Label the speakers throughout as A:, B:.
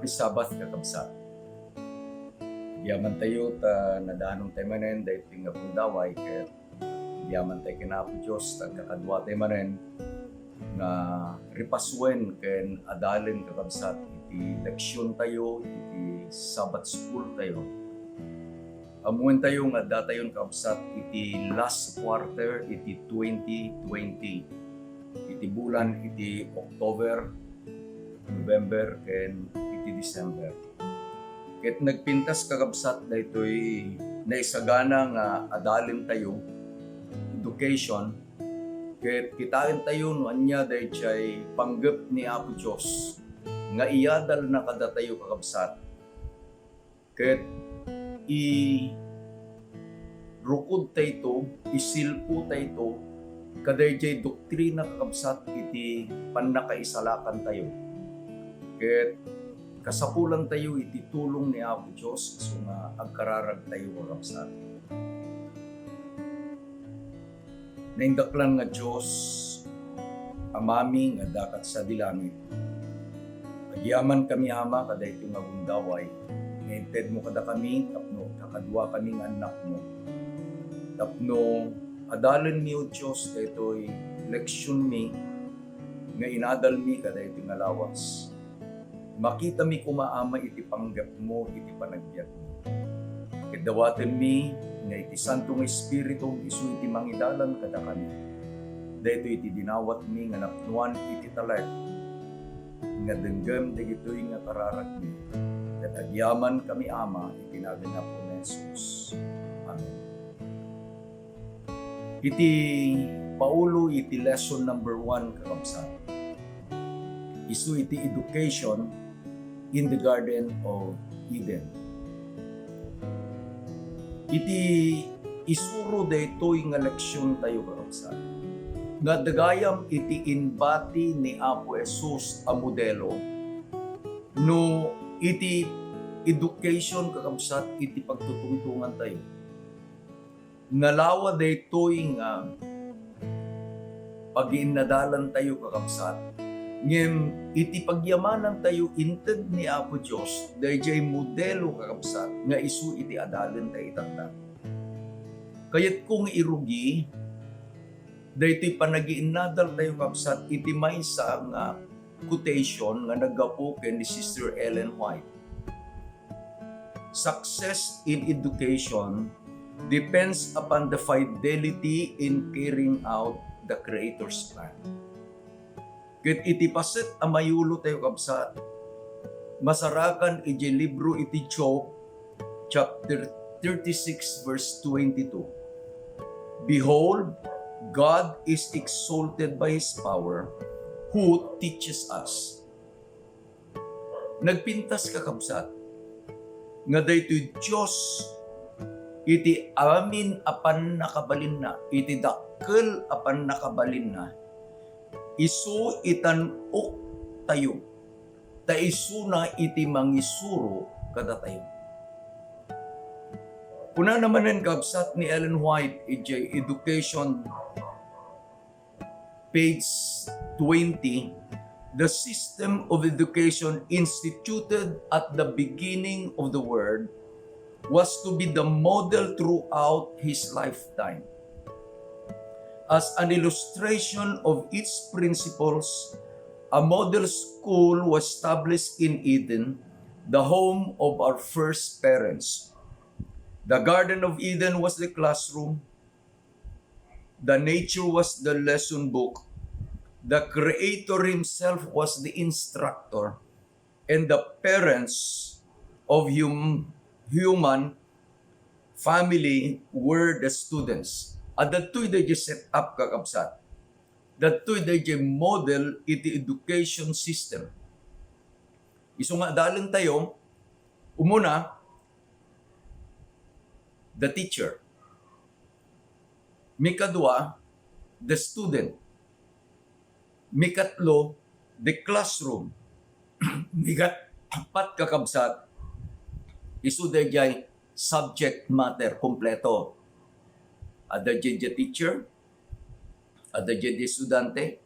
A: Happy Sabbath kakabsat. Yaman tayo ta nadaanong tayo manen dahil tinga pundaway kaya yaman tayo kinapo Diyos tag kakadwa tayo manen na ripaswen ken adalin kakabsat iti leksyon tayo iti Sabbath school tayo. Amuin tayo nga datayon kakabsat iti last quarter iti 2020 iti bulan iti October, November ken iti December. Ket nagpintas kakabsat na ito'y naisagana nga adalin tayo, education, ket kitain tayo no anya dahil siya'y panggap ni Apo Diyos, nga iyadal na kada tayo kakabsat. Ket rukod tayo, isilpo tayo, kaday jay doktrina kakabsat iti pannakaisalakan tayo. Ket kasapulan tayo iti tulong ni Apo Diyos so nga agkararag tayo kakabsat. Naindaklan nga Diyos amami nga dakat sa dilangit. Agyaman kami ama kada ito nga bundaway. Ngainted mo kada kami tapno kakadwa kami nga anak mo. Tapno adalin mi o Diyos daytoy leksyon mi nga inadal mi kada ito nga lawas. Makita mi kumaama iti panggap mo, iti panagbiag mo. Kadawaten mi, nga iti Santong Espiritu, isu iti mangidalan kada kami. Dahito iti dinawat mi, nga napnuan iti talag. Nga denggam, dagito'y nga kararag mi. Kat agyaman kami ama, itinagan na po na Jesus. Amen. Iti Paulo, iti lesson number 1, kakabsat. Isu iti education in the Garden of Eden. Iti isuro daytoy nga leksyon tayo kakabsat. Nga dagayam iti inbati ni Apo Jesus a modelo no iti education kakabsat iti pagtutungtungan tayo. Nalawa daytoy nga pag-iinadalan tayo kakabsat. Ngem iti pagyamanan tayo inted ni Apo Diyos dahil jay modelo kakabsat nga isu iti adalin tayo itanda. Kayat kung irugi dahil ito'y panagiinadal tayo kakabsat iti may sa nga quotation nga nagapo ken ni Sister Ellen White. Success in education depends upon the fidelity in carrying out the Creator's plan. Ket iti paset a mayulo tayo kabsat. Masarakan iti libro iti Job chapter 36 verse 22. Behold, God is exalted by His power, who teaches us. Nagpintas ka kabsat. Nga daytoy Diyos iti amin apan nakabalin na, iti dakkel apan nakabalin na. Isu itanok tayo, ta isu na iti mangisuro kada tayo. Kuna naman ang kabsat ni Ellen White, iti Education, page 20, the system of education instituted at the beginning of the world was to be the model throughout his lifetime. As an illustration of its principles, a model school was established in Eden, the home of our first parents. The Garden of Eden was the classroom. The nature was the lesson book. The Creator Himself was the instructor. And the parents of human family were the students. At dato'y dahi set up kakabsat. Dato'y dahi model iti education system. Isu nga dalin tayo, umuna, the teacher. Mikadwa, the student. Mikatlo, the classroom. Mikat-apat kakabsat, isu dahi subject matter kompleto. Ada jadi teacher, ada jadi estudyante,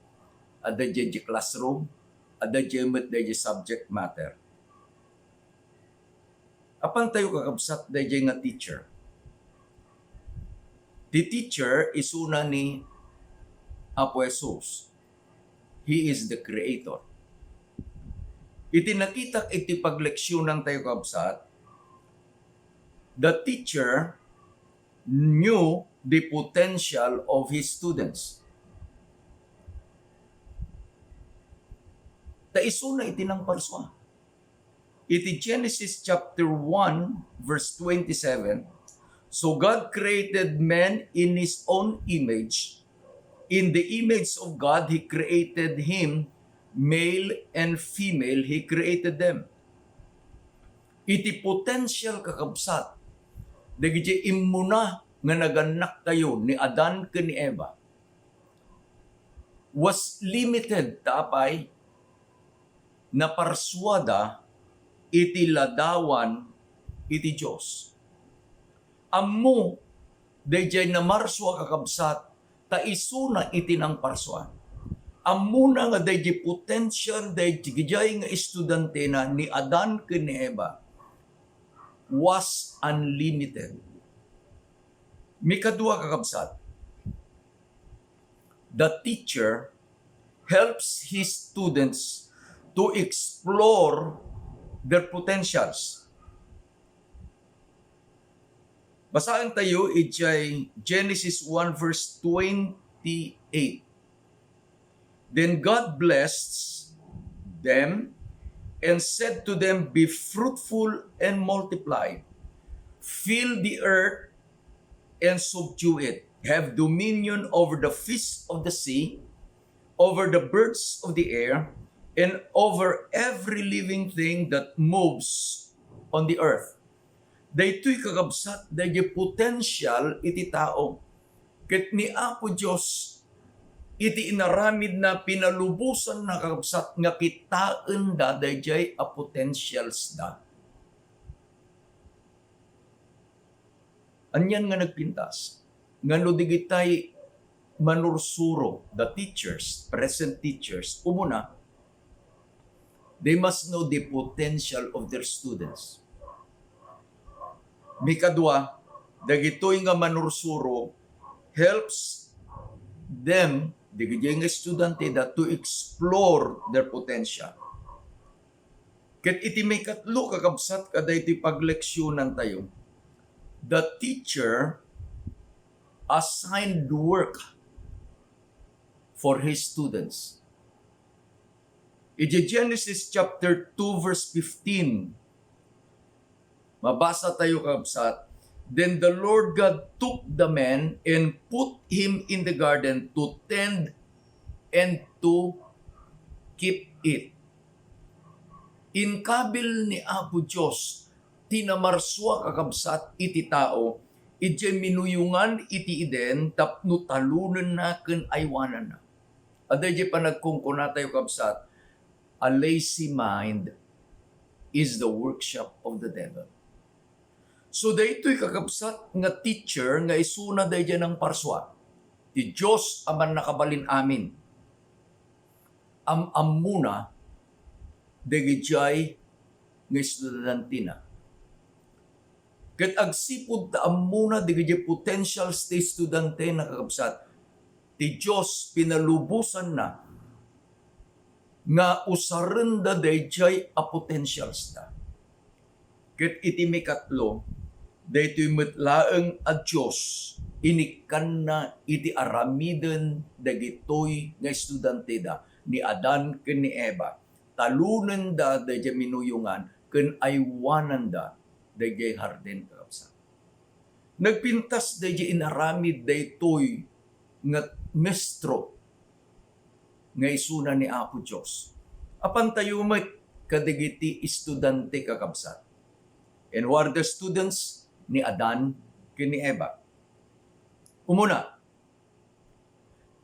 A: ada jadi classroom, ada jadi subject matter. Apan tayo kakabsat dayjay nga teacher. The teacher is una ni Apo Jesus. He is the creator. Iti nakita iti pagleksyonan tayo kakabsat, the teacher knew the potential of his students. Taisuna iti ng parswa. Iti Genesis chapter 1 verse 27, so God created man in His own image. In the image of God, He created him, male and female, He created them. Iti potential kakabsat, dagiti immuna nga naganak kayo ni Adan ken ni Eva, was limited tapay na parswada iti ladawan iti Diyos. Ammo, dayjay na marswa kakabsat, taisuna iti ng parswan. Ammo na nga dayjay potential, dayjay nga estudante na ni Adan ken ni Eva was unlimited. Mikadua kakabsat, the teacher helps his students to explore their potentials. Basahin tayo ijay Genesis 1 verse 28. Then God blessed them and said to them, be fruitful and multiply, fill the earth and subdue it, have dominion over the fish of the sea, over the birds of the air, and over every living thing that moves on the earth. Daytoy kakabsat, dayjay potential iti tao. Ket ni Apo Dios iti inaramid na pinalubusan na kakabsat nga kitaan da dayjay a potentials da. Anyan nga nagpintas. Ngano digitay manursuro, the teachers, present teachers, umuna, they must know the potential of their students. Mikadwa, dagitoy nga manursuro helps them, digitoy nga estudyante da, to explore their potential. Ket iti may katlo kakabsat kada iti pagleksyonan tayo, the teacher assigned work for his students. Iti Genesis chapter 2 verse 15, mabasa tayo kakabsat, then the Lord God took the man and put him in the garden to tend and to keep it. Inkabil ni Apo Diyos, tinamarswa kakabsat iti tao, iti minuyungan iti iden, tapno talunan na ken aywanan na. Aday di pa nagkungkuna tayo kabsat, a lazy mind is the workshop of the devil. So daytoy kakabsat nga teacher nga isuna dayjay ng parswa. Ti Dios aman nakabalin amin. Amuna dayjay nga estudantina. Ket agsipud ta amuna dayjay potential sti estudyante na kakabsat. Ti Dios pinalubusan na nga usaren da dayjay a potentials ta. Ket iti mikatlo, daytoy metlaeng a Dios inikan na iti aramiden dagitoy nga estudyante da ni Adan ken ni Eva. Talunen da dayjay minuyungan ken aywanan da dayjay harden kakabsat. Nagpintas dayjay inaramid daytoy nga mestro nga isuna ni Apo Dios. Apan tayo met kadagiti estudyante kakabsat. And who are the students ni Adan ken ni Eva? Umuna,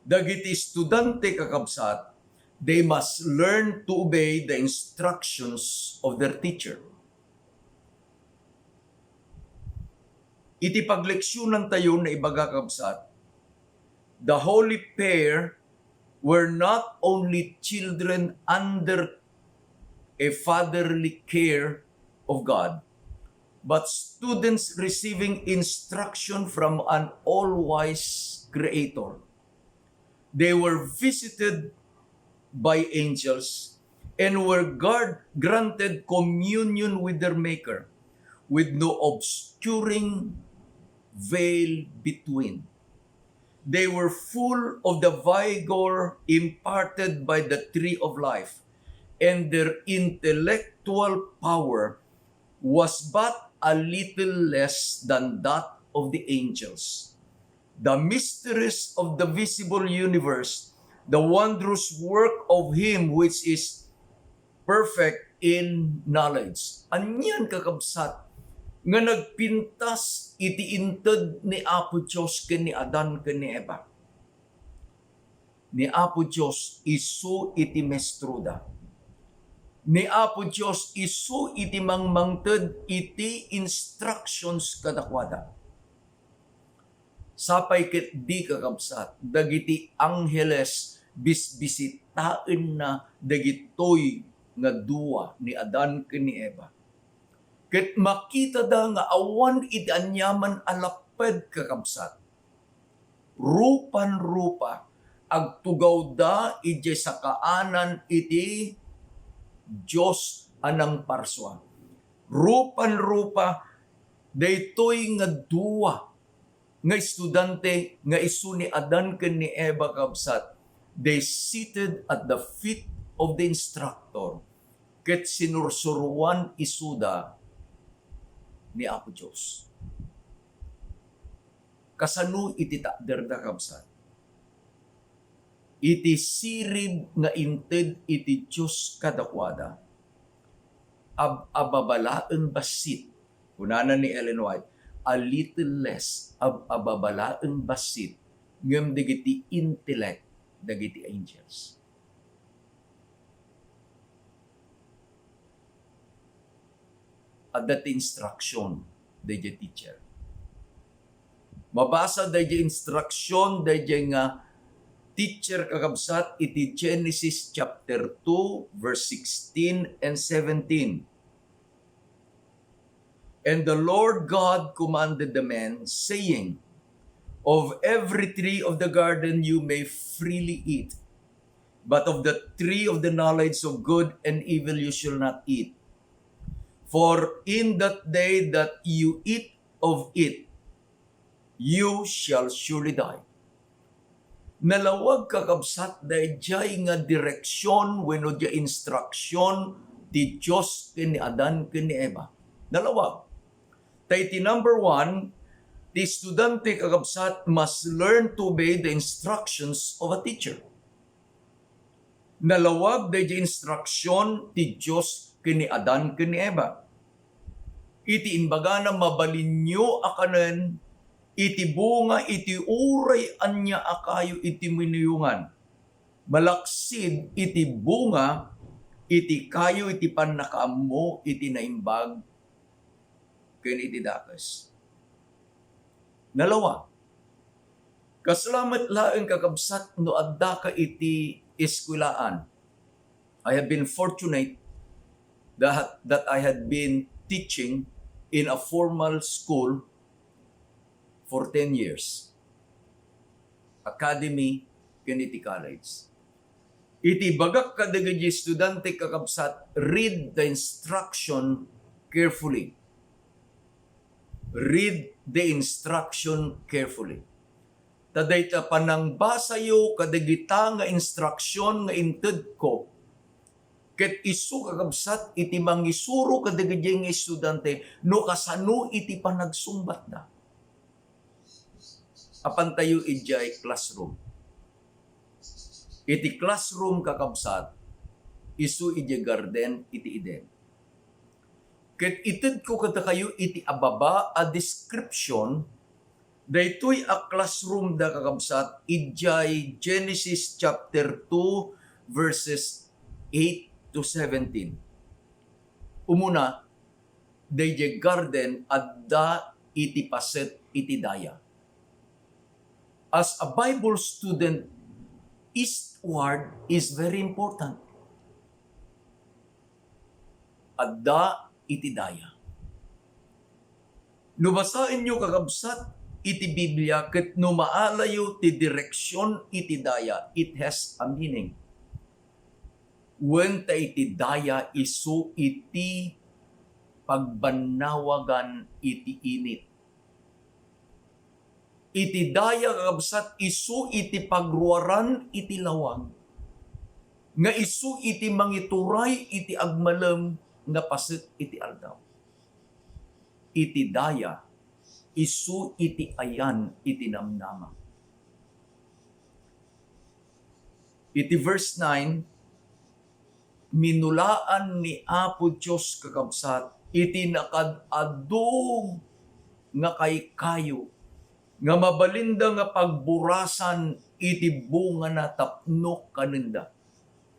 A: dagiti estudyante kakabsat, they must learn to obey the instructions of their teacher. Iti pagleksyonan tayo na ibaga kakabsat, the holy pair were not only children under a fatherly care of God, but students receiving instruction from an all-wise Creator. They were visited by angels and were granted communion with their Maker, with no obscuring veil between. They were full of the vigor imparted by the tree of life, and their intellectual power was but a little less than that of the angels. The mysteries of the visible universe, the wondrous work of Him which is perfect in knowledge. Anyan kakabsat, nga nagpintas iti inted ni Apo Diyos ken ni Adan ken ni Eva. Ni Apo Diyos isu iti mestruda. Ni Apo Diyos isu iti mangmangted iti instructions kadakwada. Sapay ket di kakabsat, dagiti angheles bisbisitaen na dagitoy nga duwa ni Adan ken ni Eva. Ket makita da nga awan iti anyaman alaped kakabsat. Rupan-rupa agtugaw da iti sa kaanan iti Diyos anang parswa. Rupan-rupa daytoy nga duwa nga estudante nga isu ni Adan ken ni Eva kabsat. They seated at the feet of the instructor. Ket sinursuruan isuda ni Apo Diyos. Kasano iti takder da kabsat? Iti sirib nga inted iti Diyos kadakwada. Ababalaeng basit. Kunana ni Ellen White, a little less ababalaeng basit ngem dagiti intellect dagiti angels. At that instruction, the teacher. Mabasa dahi instruction dahi nga teacher kakabsat iti Genesis chapter 2 verse 16 and 17. And the Lord God commanded the man, saying, of every tree of the garden you may freely eat, but of the tree of the knowledge of good and evil you shall not eat. For in that day that you eat of it, you shall surely die. Nalawag kakabsat dayjay nga direksyon wenno di instruction ti Diyos ken ni Adan ken ni Eva. Nalawag. Tayti number 1, the estudyante kakabsat must learn to obey the instructions of a teacher. Nalawag dayjay instruction ti Diyos ken ni Adan ken ni Eva. Iti imbaga na mabalinyo akanen, iti bunga, iti uray anya akayo iti minuyungan. Malaksid iti bunga, iti kayo iti panakaammo, iti naimbag, ken iti dakas. Nalawa, kasalamat laeng kakabsat no adda ka iti eskwelaan. I have been fortunate that I had been teaching in a formal school for 10 years. Academy, Kennedy College. Iti bagak kadagiti estudyante kakabsat, read the instruction carefully. Read the instruction carefully. Tadayta panang basayo kadagita nga instruction nga inted ko. Ket isu kakabsat iti mangisuro kadagiti nga estudyante no kasano iti panagsumbat da. Apan tayo ijay classroom. Iti classroom kakabsat, isu ijay garden iti iden. Ket ited ko kada kayo iti ababa a description, daytoy a classroom da kakabsat, ijay Genesis chapter 2 verses 8 to 17. Umuna, dayjay garden adda iti paset iti daya. As a Bible student, eastward is very important. Adda iti daya. Nubasain nyo kakabsat iti Biblia ket no maalayo ti direksyon iti daya, it has a meaning. When ta iti daya isu iti pagbanawagan iti init. Iti daya kakabsat isu iti pagruaran iti lawag. Nga isu iti mangituray iti agmalem nga paset iti aldaw. Iti daya isu iti ayan iti namnama. Iti verse 9, minulaan ni Apo Diyos kakabsat, iti nakadadong nga kay kayo, nga mabalinda nga pagburasan iti bunga na tapno kaninda.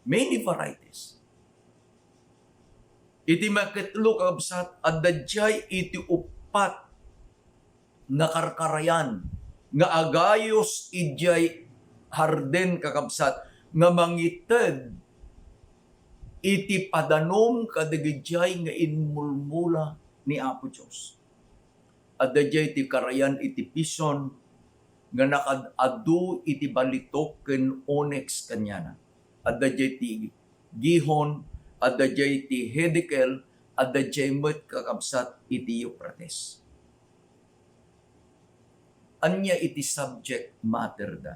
A: Many varieties. Iti makitlo kakabsat, adadjay iti upat na karkarayan, nga agayos ijay harden kakabsat, nga mangited iti padanom kadagijay nga inmulmula ni Apo Diyos. Adadjay iti karayan iti pison, nga nakadadu iti balitok ken onyx kanyana. Adadjay iti gihon, adadjay iti hedekel, adadjay met kakabsat iti Euphrates. Anya iti subject matter da.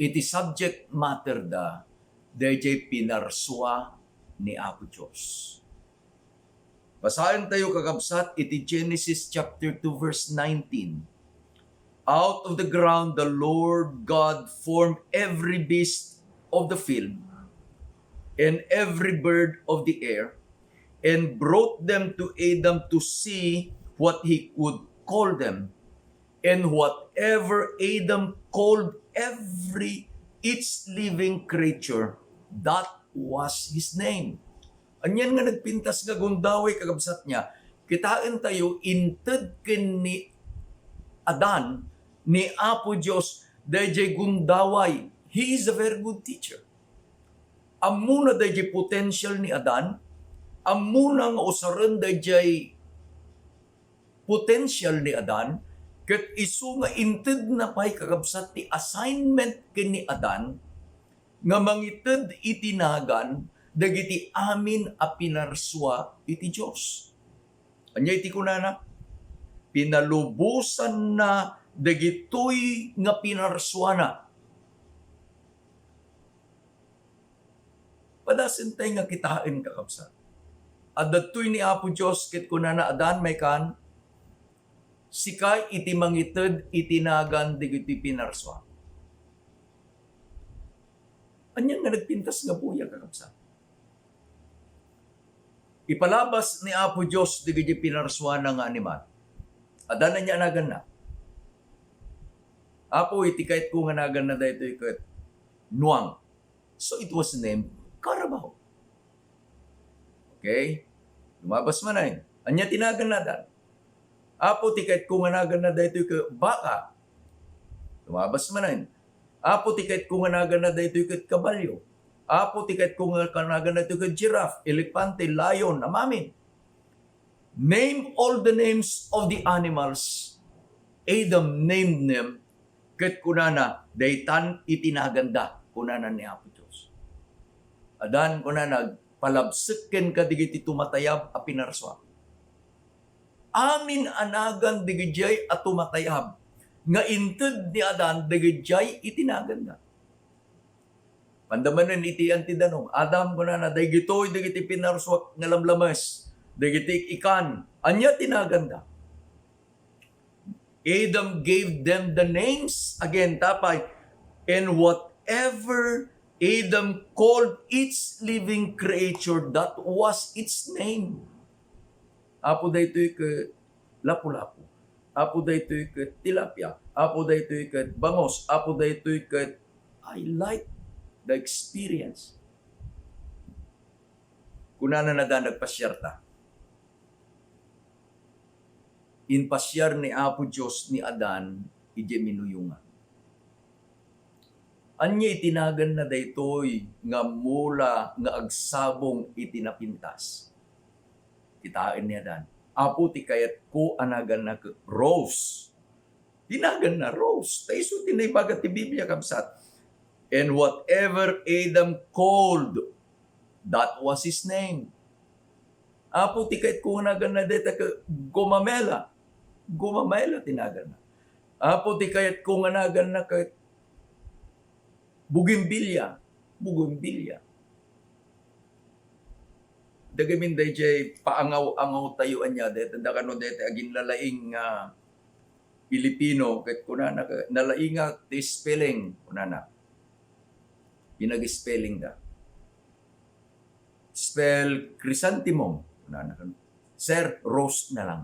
A: Iti subject matter da, dayjay pinarsua ni Apo Diyos. Basahin tayo kakabsat iti Genesis chapter 2 verse 19. Out of the ground the Lord God formed every beast of the field and every bird of the air, and brought them to Adam to see what he could call them. And whatever Adam called each living creature, that was his name. Anyan nga nagpintas nga gundaway kakabsat niya, kitain tayo, inted ken ni Adan, ni Apo Diyos, dayjay gundaway. He is a very good teacher. Amuna dayjay potential ni Adan, amuna nga usaran dayjay potential ni Adan, ket isu nga inted na pay kakabsat ti assignment ken ni Adan, nga mangited itinagan, dagiti amin a pinarsua iti Diyos. Anya iti kunana, pinalubusan na dagitoy nga pinarsua na. Padasintay nga kitain kakabsat. Adatoy ni Apo Diyos ket kunana Adan may kan, sikay iti mangited itinagan dagiti pinarsua. Anya nga nagpintas nga buya kakabsat. Ipalabas ni Apo Diyos dagiti pinarsua na nga animal. Adan na niya anagan na. Apo iti kahit kung anagan na dahito ikat nuang. So it was named Carabao. Okay? Lumabas man na. Anya tinagan na dan. Apo ti kahit kung anagan na dahito ikat baka. Lumabas man na. Apo ti kahit kung anagan na dahito ikat kabalyo. Apo ti kahit kung anagan na dahito ikat giraffe, elepante, lion, amamin. Name all the names of the animals. Adam named them. Ket kunana, daytan itinaganda kunana ni Apo Diyos. Adan kunana, palabseken kadigiti tumatayab a pinarswa. Amin anagan digijay at tumatayab. Nga inted ni Adan digijay itinaganda. Pandamanan iti antidanong, Adam kunana, dagitoy digiti pinarswa nga lamlamas. Dagiti ikan, anya tinaganda. Adam gave them the names, again, tapay, and whatever Adam called each living creature, that was its name. Apo daytoy ket lapu-lapu. Apo daytoy ket tilapia. Apo daytoy ket bangos. Apo daytoy ket I like the experience. Kunana na da nagpasyarta. Inpasyar ni Apo Diyos ni Adan, ije minuyungan. Anya itinagan na daytoy nga mula nga agsabong itinapintas. Kitain ni Adan. Apo ti kayat ko anagan na Rose. Tinagan na Rose. Taiso tinaybagat ti Biblia kabsat. And whatever Adam called, that was his name. Apo ti kayat ko anagan na deta ka Gomamela. Gomamela tinagan na. Apo ti kayat ko anagan na ka Bugimbilya. Bugimbilya. Dagamin day jay paangaw-angaw tayuan niya deta dakano deta agin lalaing Pilipino ket kunana nalainga ti spelling kunana. Pinag-spelling da. Spell chrysanthemum kunana. Sir, roast na lang.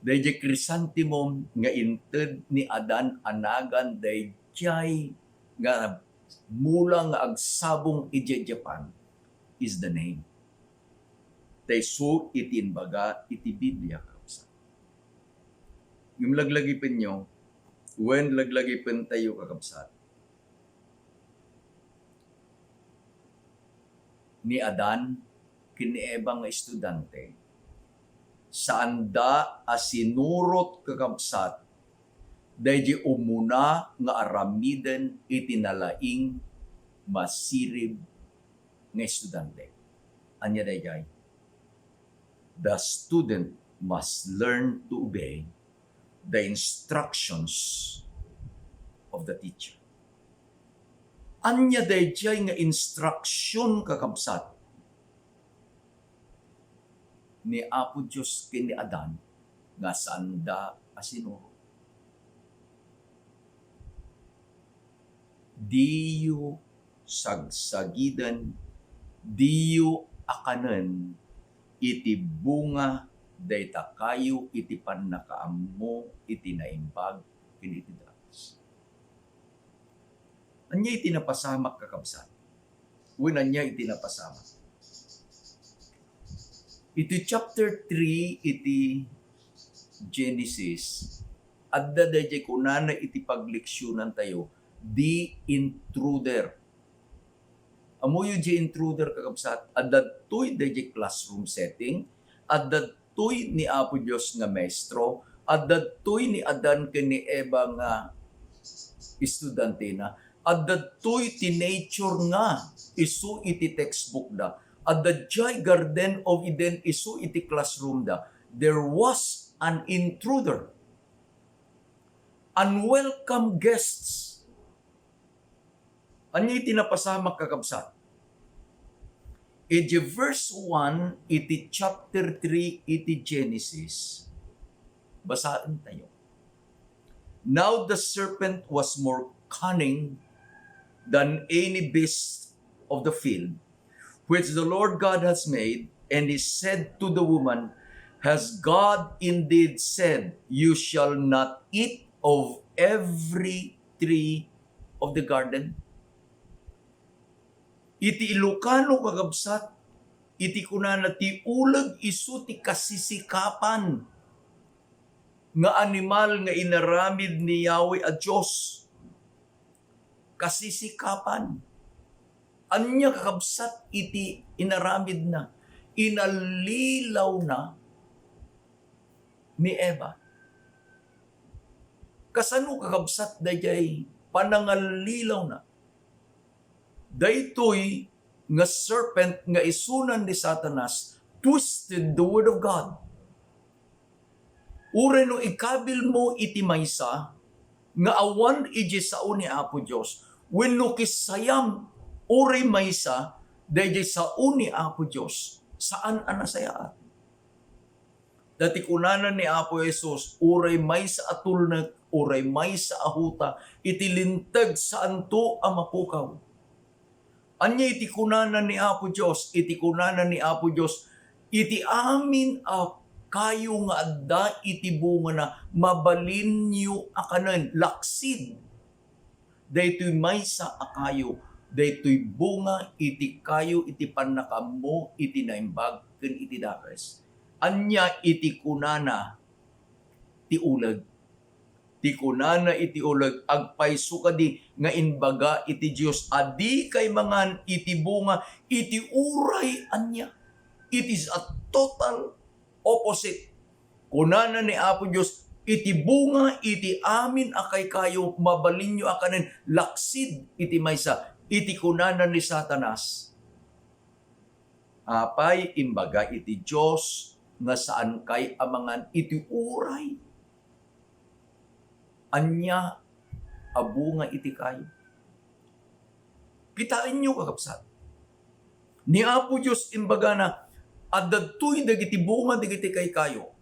A: Day jay chrysanthemum nga inted ni Adan anagan day jay nga mula nga agsabong ije Japan is the name. Tay so itinbaga iti Biblia kapsa. Yung laglagipin nyo, when laglagipin tayo kakabsat, ni Adan, kiniebang nga estudyante, saan da asinurot kakabsat, dahil umuna nga aramiden itinalaing masirib nga estudyante. Anya dayjay? The student must learn to obey the instructions of the teacher. Anya dayjay nga instruction kakabsat ni Apo Diyos kini Adan nga saan da asinuro. Diyo sagsagidan, diyo akanen, iti bunga, dayta kayo, iti pannakaammo, iti naimbag, iti dalas. Anya iti napasamak kakabsat? Uy, anya iti napasamak. Iti chapter 3, iti Genesis, adda dayjay kunana iti pagleksyonan tayo, the intruder. Amuyo di intruder kakabsat, adadtoy dayjay classroom setting, adadtoy ni Apo Dios nga maestro, adadtoy ni Adan ken ni Eva nga estudyante na, adadtoy ti nature nga isu iti textbook da, adadjay Garden of Eden isu iti classroom da. There was an intruder, unwelcome guests. Ano iti napasamak kakabsat? Iti verse 1, iti chapter 3, iti Genesis. Basaan tayo. Now the serpent was more cunning than any beast of the field, which the Lord God has made, and he said to the woman, has God indeed said, you shall not eat of every tree of the garden? Iti Ilocano kakabsat, iti kunana ti ulag isu ti kasisikapan nga animal nga inaramid ni Yahweh a Diyos. Kasisikapan. Anya kakabsat iti inaramid na, inalilaw na ni Eva. Kasano kakabsat dayjay panangalilaw na? Daytoy nga serpent nga isunan ni Satanas twisted the word of God. Ure no ikabil mo iti maysa nga awan iji sao ni Apo Dios wenno kisayam ure maysa dayjay sao ni Apo Dios saan anasayaat. Dati kunanan ni Apo Jesus ure maysa atulnek ure maysa ahuta iti lintag saan to amapukaw. Anya iti kunanan ni Apo Diyos, iti kunanan ni Apo Diyos, iti amin kayo nga adda iti bunga na mabalin niyo akanan, laksid. Daytoy maysa akayo, daytoy bunga iti kayo, iti panakamo, iti naimbag, ken iti dakes. Anya iti kunana, ti ulag. Ti kunana iti ulag agpayso kadi nga inbaga iti Dios adi kay mangan iti bunga iti uray anya. It is a total opposite. Kunana ni Apo Diyos, iti bunga, iti amin akay kayo, mabalinyo akanin, laksid iti maysa, iti kunana ni Satanas. Apay, imbaga iti Diyos, nga saan kay amangan iti uray. Anya, abunga iti kayo. Kitain nyo kakapsat. Ni Apo Diyos, imbaga na, adadtoy dagiti bunga dagiti kay kayo.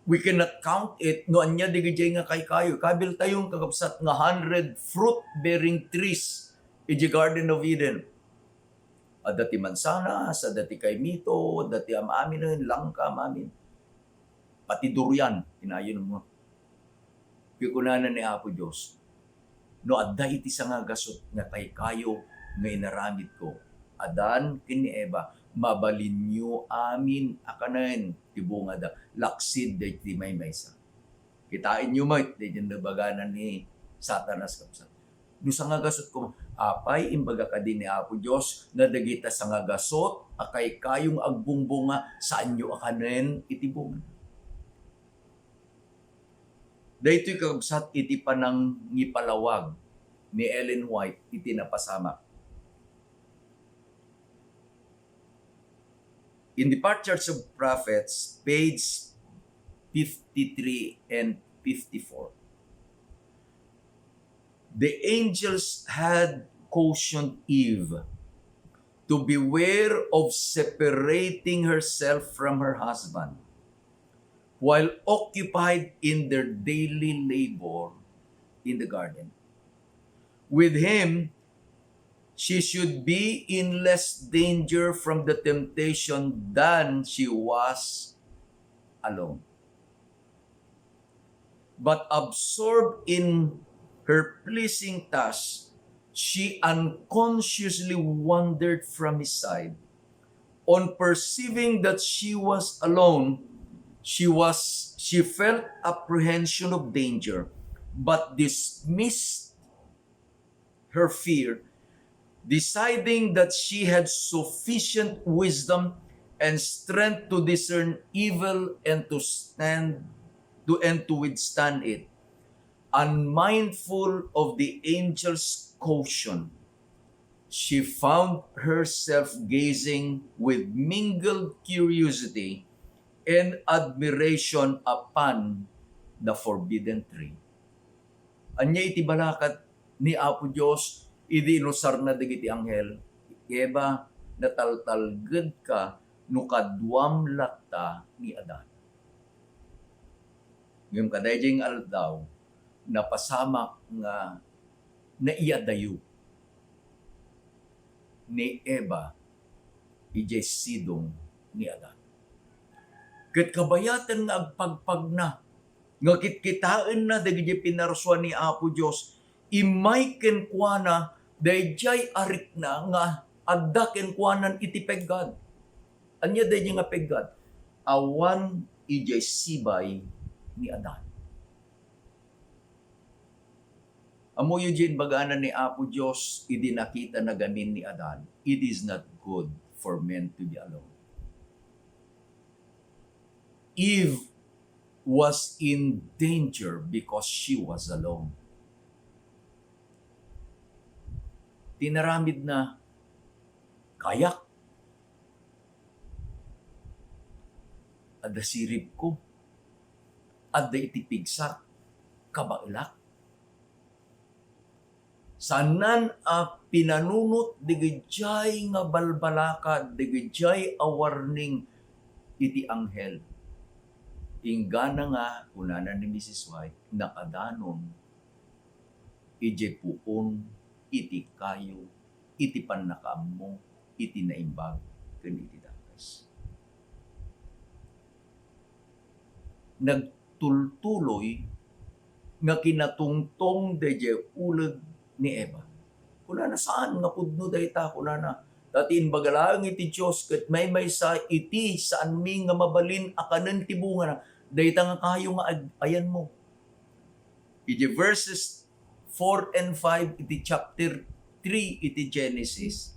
A: We cannot count it, no anya digiti nga kay kayo. Kabil tayong kakapsat nga 100 fruit-bearing trees iti Garden of Eden. Adati mansanas, adati kay mito, adati amamin, langka amamin. Pati durian, inayon mo. Kikunanan ni Apo Diyos, no adda iti sa nga gasot nga kay kayo nga inaramid ko. Adan kini Eva, mabalinyo amin akanen tibunga da laksid da iti may maysa. Kitain nyo mo iti nabaganan ni Satanas kapsa. No sa nga gasot ko, apay imbaga ka din ni Apo Diyos na dagita sa nga gasot akay kayong agbungbunga saan nyo akanen iti bunga. Dahito'y kakabsat iti panang ngipalawag ni Ellen White iti napasama. In the Patriarchs of Prophets, page 53 and 54, the angels had cautioned Eve to beware of separating herself from her husband while occupied in their daily labor in the garden. With him, she should be in less danger from the temptation than she was alone. But absorbed in her pleasing task, she unconsciously wandered from his side. On perceiving that she was alone, she felt apprehension of danger, but dismissed her fear, deciding that she had sufficient wisdom and strength to discern evil and to withstand it. Unmindful of the angel's caution, she found herself gazing with mingled curiosity and admiration upon the forbidden tree. Anya iti balakat ni Apo Diyos, idi inusar na dagiti anghel, Eva, nataltalged ka, no kadwam latta ni Adan. Ngayon kadayjeng aldaw, napasamak nga naiyadayo ni Eva, ijay sidong ni Adan. Ket kabayatan nga agpagpag na, nga kitkitaan na dagiti pinarsuan ni Apo Diyos, imay kenkwana dayjay arik na nga adda kenkwanan iti peggad. Anya dayjay nga peggad? Awan ijay sibay ni Adan. Amo yun baganan ni Apo Diyos, idi nakita na ganin ni Adan, it is not good for men to be alone. Eve was in danger because she was alone. Tinaramid na kayak. Ada sirip ko. Ada itipigsak. Kabailak. Sanan a pinanunot digijay nga balbalaka, digijay a warning iti anghel. Inggana nga, kunana ni Mrs. White, nakadanon, ije puon, iti kayo, iti panakam mo, iti naimbag, kan iti dakas. Nagtultuloy, nga kinatungtong deje ulag ni Eva. Kunana saan nga pudno dayta, kunana, datiin bagalang iti Diyos, kat may sa iti, saan mi nga mabalin, akanan tibunga na, dayta nga kayo nga ayan mo. Iti verses 4 and 5, iti chapter 3, iti Genesis,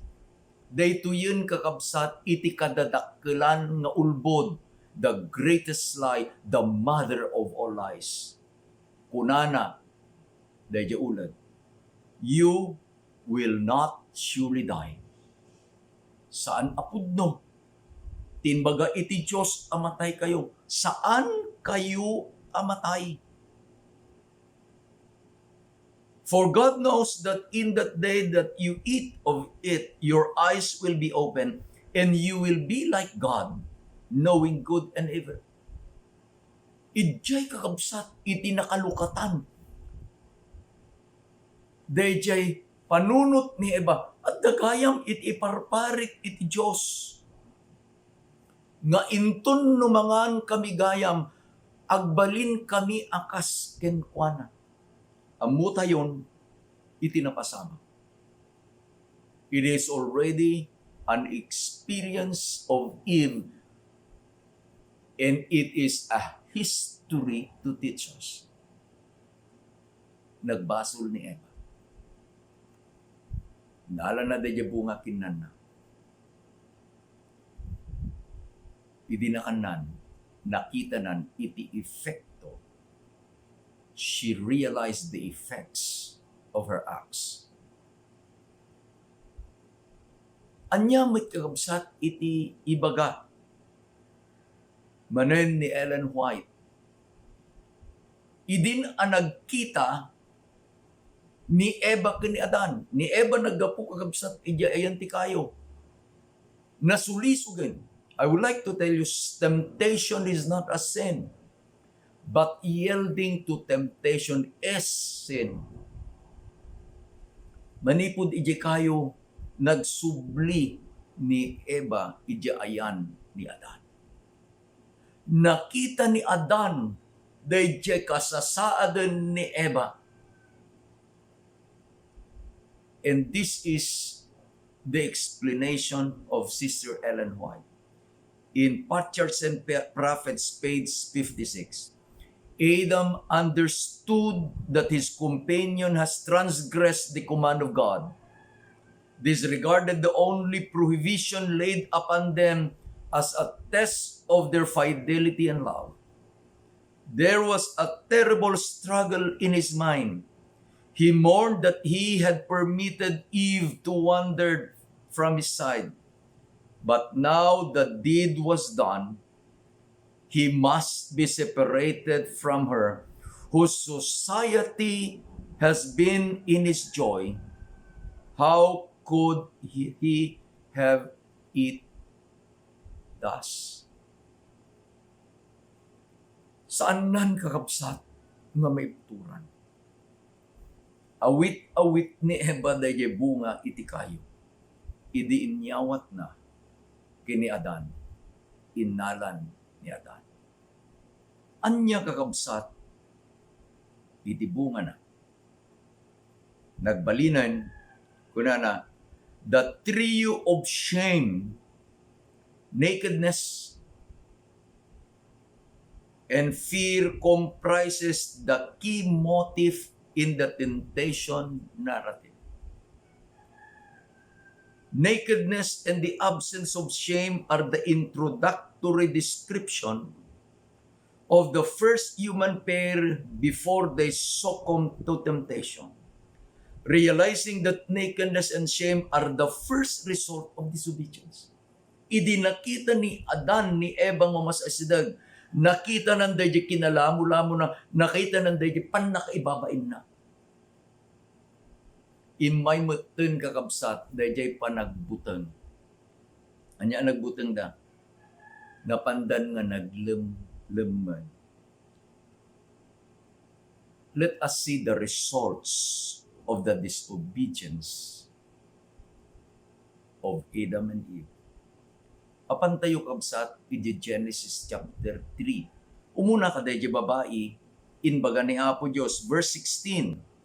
A: dayto yun kakabsat, iti kadadakkelan nga ulbod, the greatest lie, the mother of all lies. Kunana, dahil ulad, you will not surely die. Saan apudno? Tinbaga iti Diyos amatay kayo. Saan kayo amatay? For God knows that in that day that you eat of it, your eyes will be open, and you will be like God, knowing good and evil. Idjay kakabsat, iti nakalukatan. Dayjay panunot ni Eva, at dagayam iti iparparik iti Diyos. Nga inton numangan kami gayam, agbalin kami akas kenkwana. Amuta yon, itinapasama. It is already an experience of Eve, and it is a history to teach us. Nagbasol ni Eva. Nala na dadya bunga kinan na. Idinakanan, nakita nan iti effecto. She realized the effects of her acts. Anya may kakabsat iti ibaga. Manen ni Ellen White. Idin ang nagkita ni Eva kini Adan. Ni Eva naggapu kakabsat iti ayan ti kayo. Nasulisugan. I would like to tell you, temptation is not a sin. But yielding to temptation is sin. Manipod ije kayo nagsubli ni Eva ije ayan ni Adan. Nakita ni Adan dayjay kasasaaden ni Eva. And this is the explanation of Sister Ellen White. In Patriarchs and Prophets, page 56. Adam understood that his companion has transgressed the command of God, disregarded the only prohibition laid upon them as a test of their fidelity and love. There was a terrible struggle in his mind. He mourned that he had permitted Eve to wander from his side. But now the deed was done. He must be separated from her, whose society has been in his joy. How could he have it thus? Saan nan kakabsat nga may turan? Awit-awit ni Eva daye bunga iti kayo. Idi inyawat na kini Adan, inalan ni Adan. Anya kakabsat, iti bunga na. Nagbalinan, kunana, the trio of shame, nakedness, and fear comprises the key motive in the temptation narrative. Nakedness and the absence of shame are the introductory description of the first human pair before they succumb to temptation. Realizing that nakedness and shame are the first result of disobedience. Idinakita ni Adan, ni Eva nga mas asidag, nakita ng dayjay kinalamo-lamo na, nakita ng dayjay panakaibabain na. Imay mutun kakabsat, dayjay panagbutang. Anya nagbutang da? Napandan nga naglemman. Let us see the results of the disobedience of Adam and Eve. Apan tayo kabsat, iti Genesis chapter 3. Umuna ka dayjay babae, inbaga ni Apo Diyos, verse 16.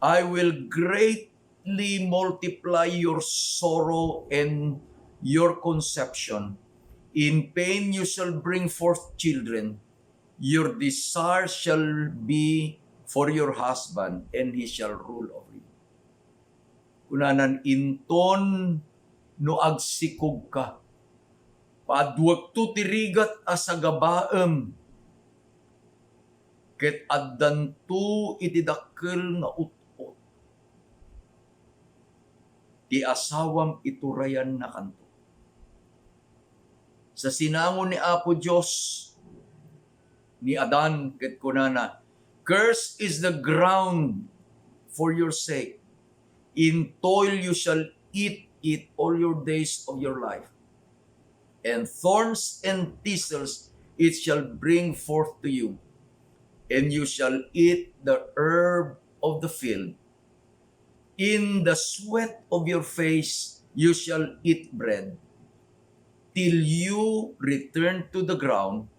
A: I will greatly multiply your sorrow and your conception. In pain you shall bring forth children. Your desire shall be for your husband, and he shall rule over you. Kunanan inton no agsikog ka. Paduwag to tirigat asagabaem. Ket addanto iti dakkel nga ut-ut. Ti asawam iturayan na kanto. Sa sinangon ni Apo Diyos, ni Adan ket kunana, "Cursed is the ground for your sake. In toil you shall eat it all your days of your life. And thorns and thistles it shall bring forth to you. And you shall eat the herb of the field. In the sweat of your face you shall eat bread, till you return to the ground,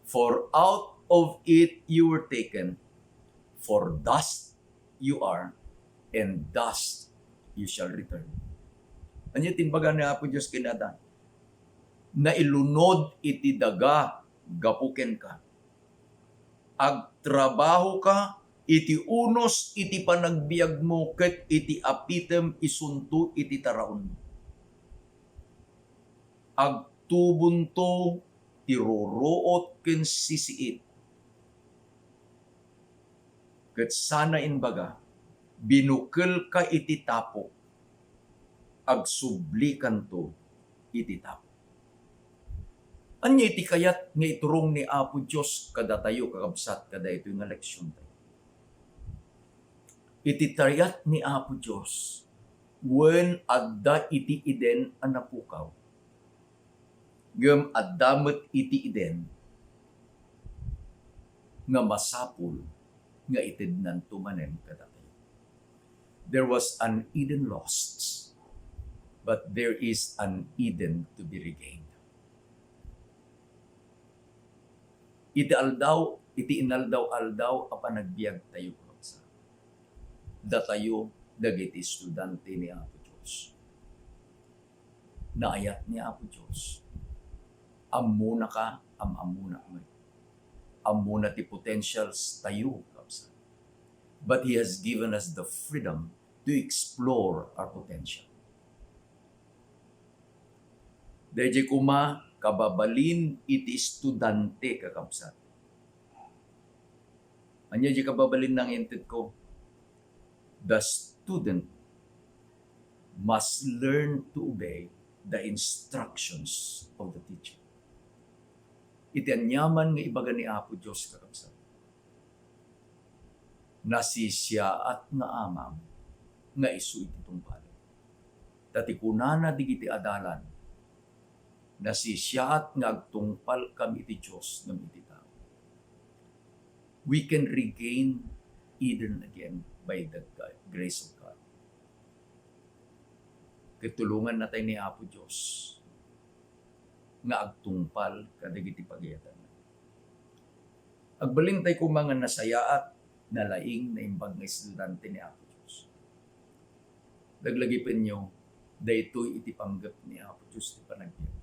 A: for out of it you were taken. For dust you are, and dust you shall return." Anya timbaga ni Apo Diyos kinada, na ilunod iti daga, gapuken ka. Agtrabaho ka, iti unos iti panagbiag mo, ket iti apitem isunto iti taraon. Agtubunto, tiruruot ken sisiit. Ket sana inbaga, binukel ka iti tapo, agsublikan to iti tapo. Anya iti kayat nga iturong ni Apo Diyos kada tayo kakabsat kada ito nga leksyon tayo. Iti tayat ni Apo Diyos when adda iti iden ang napukaw. Gam addamet iti iden nga masapul nga itidnan tumanen kada tayo. There was an Eden lost, but there is an Eden to be regained. Iti inaldaw-aldaw apan nagbiag tayo sa datayo dagiti estudyante ni Apo Diyos. Naayat ni Apo Diyos. Amuna ka, amuna mo. Amuna ti potentials tayo kapsa. But He has given us the freedom to explore our potential. Dahil kuma kababalin iti estudyante kakabsat. Anya di kababalin ng inted ko, the student must learn to obey the instructions of the teacher. Iti anyaman nga ibaga ni Apo Diyos kakabsat. Nasisya at nga amam nga isu iti tungpal. Tatikunana digiti adalan, nasisyaat nga agtungpal kami iti Diyos ng iti tao. We can regain Eden again by the grace of God. Kitulungan natin ni Apo Diyos nga agtungpal kadagiti pagayatan. Agbalin tayo kung mga nasayaat na laing na imbag nga estudyante ni Apo Diyos. Daglagipin nyo, daytoy iti panggap ni Apo Diyos ti panagbiag.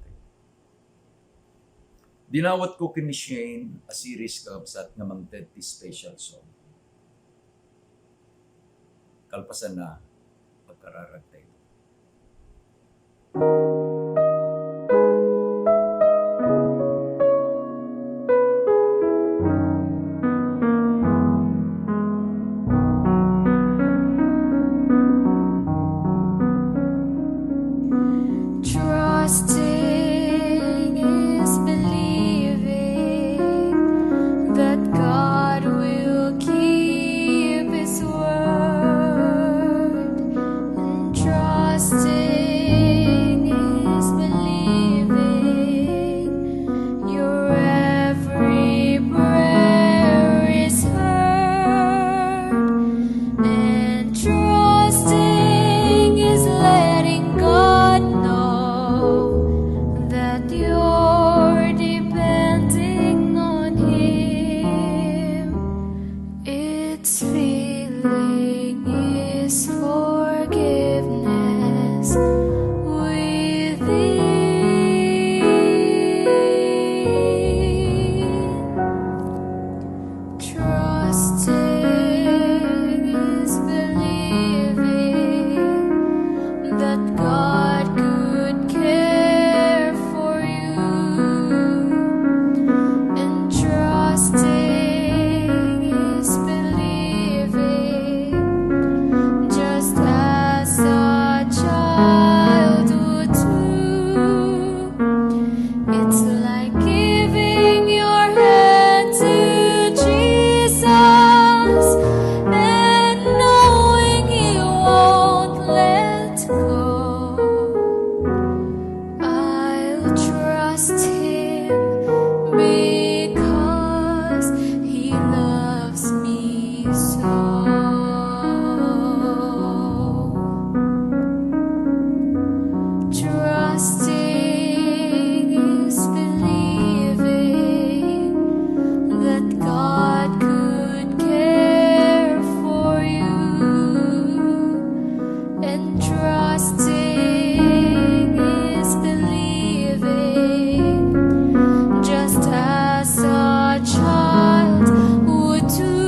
A: Dinawat ko kini Shane a series kakabsat nga mangted ti special song. Kalpasan na pagkararag tayo.
B: Trusting is believing that God will keep His word, and trust Him because He loves me so. Trusting is believing that God could care for you, and trusting is believing just as a child would do.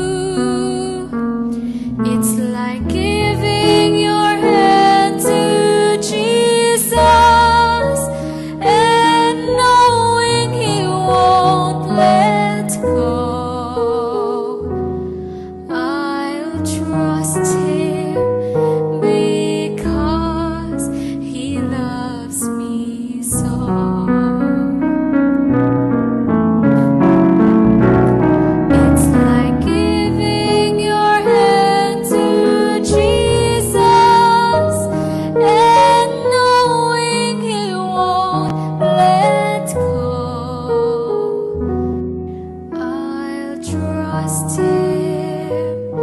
B: It's like giving your hand to Jesus and knowing He won't let go. I'll trust Him because He loves me so. It's like giving your hand to Jesus and knowing He won't let go. I'll trust Him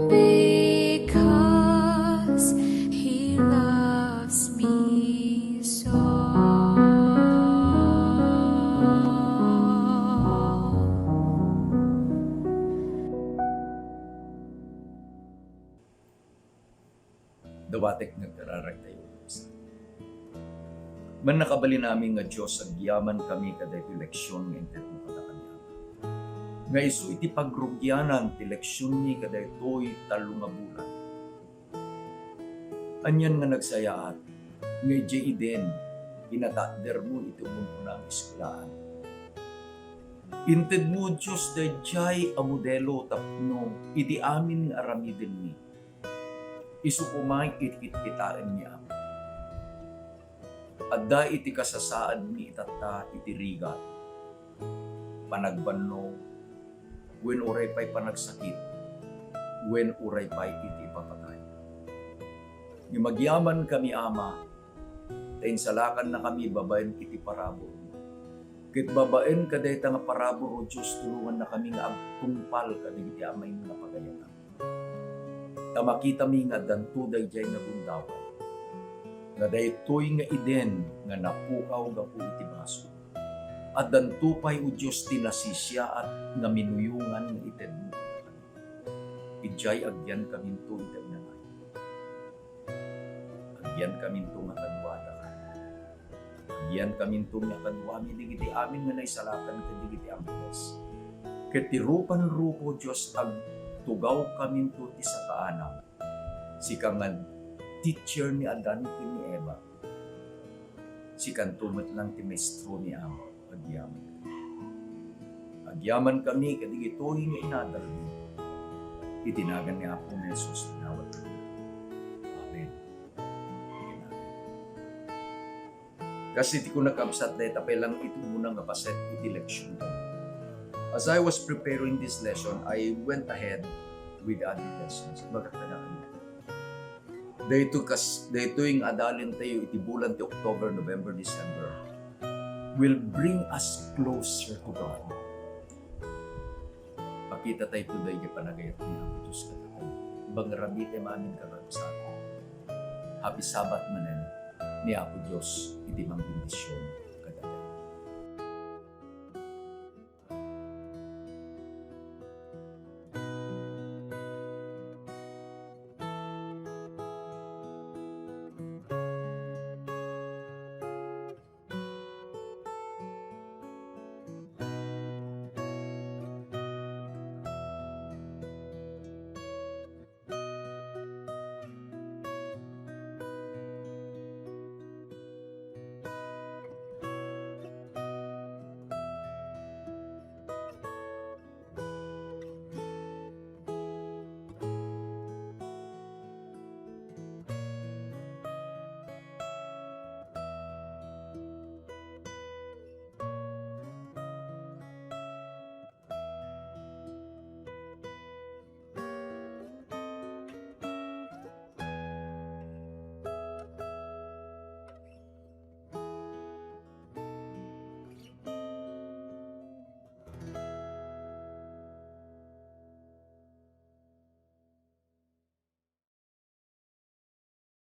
B: because He loves me so.
A: Dawatek nagkararag tayo. Man nakabali namin nga Diyos, agyaman kami kada iti leksyon nga intet mo kada kanya. Nga iso iti pagrugyanan ti leksyon ni kada ito'y talo nga bulan. Anyan nga nagsayaat, nga iti iden, inatader mo iti umununang iskulaan. Inted mo Diyos da jay a modelo tapno, iti amin nga aramiden ni. Isu kumay itit-itaan niya. Adda iti kasasaan ni itata iti rigat. Panagbanno, wen uray pa'y panagsakit, wen uray pa'y iti papatay. Ni magyaman kami ama, tayin salakan na kami babaen iti parabor. Kit babaen kaday nga parabor o Diyos tulungan na kami nga agtungpal kami iti amay nga pagayatan. Tamakita mi nga dantuday jay nga bundawan. Nga daytoy nga iden nga napukaw nga po iti baso. At dantupay o Diyos tinasisya at nga minuyungan nga ited mo. Ijay agyan kami to ited na nga. Agyan kami to nga kadwada ka. Agyan kami to nga kadwami digiti amin nga naisalakan ka digiti ambles. Ketirupan rupo Diyos ag tugaw kami to ti sa kaanam. Si kangan teacher ni Adan ni Eva. Si kantumat lang ti maestro ni Ama. Agyaman. Agyaman kami kadig ito'y nga inadal mo. Itinagan ni Apo na Jesus tinawag kami. Amen. Amen. Kasi di ko nakabsat na itapay lang ito muna nga paset iti leksyon ko. As I was preparing this lesson, I went ahead with other lessons. Magkakala kami. Dahito yung adalin tayo iti bulan ti October, November, December will bring us closer to God. Pakita tayo today yung panagayat niya ang Diyos katapay. Bang rabi tayo maamin karabsat. Happy Sabbath manen ni Apo Diyos iti mang bendisyon.